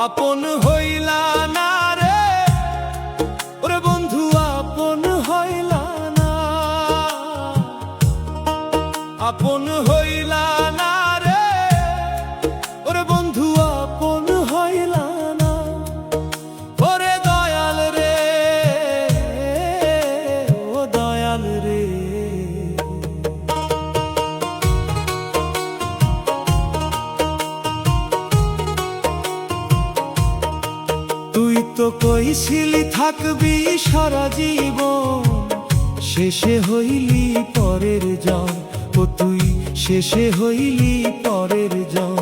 আপন হইলা না রে ওরে বন্ধু, আপন হইলা না, আপন হইলা না রে ওরে বন্ধু, আপন হইলা না। ওরে দয়াল রে, ও দয়াল রে, তুই তো কইছিলি থাকবি সারা জীবন, শেষে হইলি পরের জন। ও তুই শেষে হইলি পরের জন।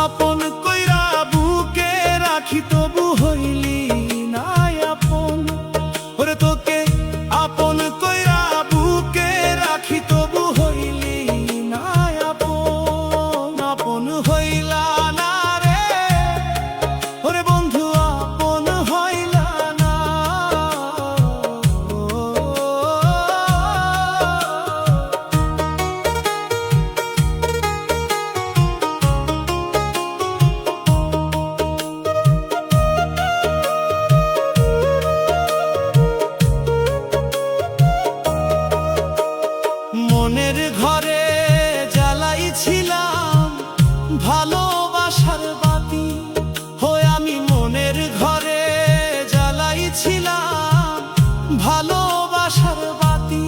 আপন কইরা বুকে রাখি তবু হইলি না আপন। ওরে তোকে আপন কইরা বুকে রাখি তবু হইলি না আপন। আপন হইলা না রে ওরে বন্ধু, আপন হইলা না। মনের ঘরে জ্বালাইছিলাম ভালোবাসার বাতি, হয়ে আমি মনের ঘরে জ্বালাইছিলাম ভালোবাসার বাতি।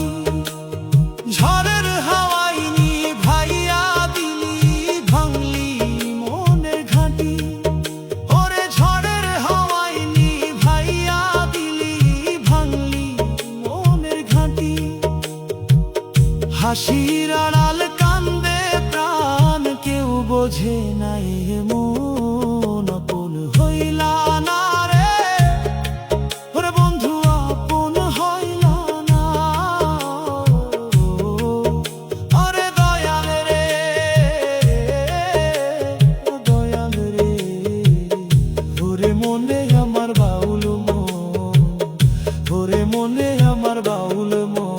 ঝড়ের হাওয়ায় নিভাইয়া দিলি, ভাঙলি মনের ঘাঁটি। ওরে ঝড়ের হাওয়ায় নিভাইয়া দিলি, ভাঙলি মনের ঘাঁটি। হাসির আড়াল কান্দে প্রাণ, কেউ বোঝে নাই মন। আপন হইলা না রে ওরে বন্ধু, আপন হইলা না। ওরে দয়াল রে, ও দয়াল রে, ওরে মনে আমার বাউল মন, ওরে মনে আমার বাউল মন।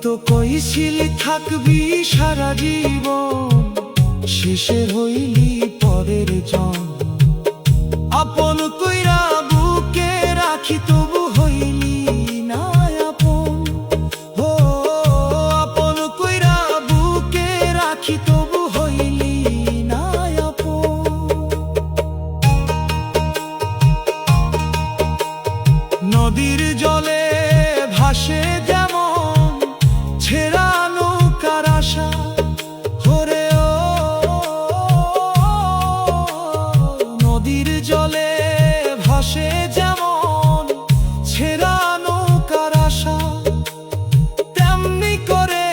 তো কইছিলি থাকবি সারা জীবন, শেষে হইলি পরের জন। আপন কইরা বুকে রাখি তবু হইলি না আপন। ও আপন কইরা বুকে রাখি তবু হইলি না আপন। নদীর জলে ভাসে যেমন ছেঁড়া নৌকার আশা, ওরে ও নদীর জলে ভাসে যেমন ছেঁড়া নৌকার আশা, তেমনি করে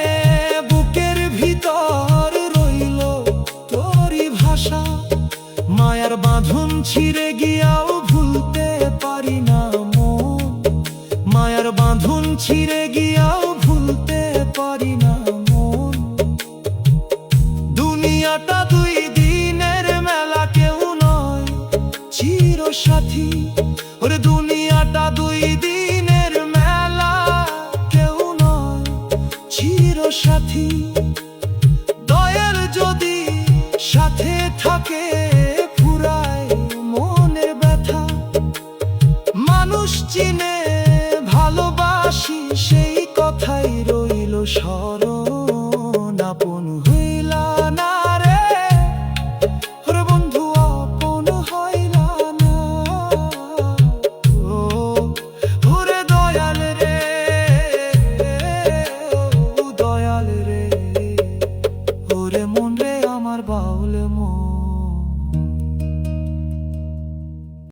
বুকের ভিতর রইল তোরই ভাষা। মায়ার বাঁধন ছিঁড়ে গিয়াও ভুলতে পারি না মন, মায়ার বাঁধন ছিঁড়ে গিয়াও ভুলতে পারি না মন। দুনিয়াটা দুই দিনের মেলা, কেউ নয় চিরসাথী। ওরে দুনিয়াটা দুই দিনের মেলা, কেউ নয় চিরসাথী। দয়াল যদি সাথে থাকে ফুরায় মনের ব্যথা। মানুষ চিনে ভালোবাসি সেই কথাই রইল স্মরণ।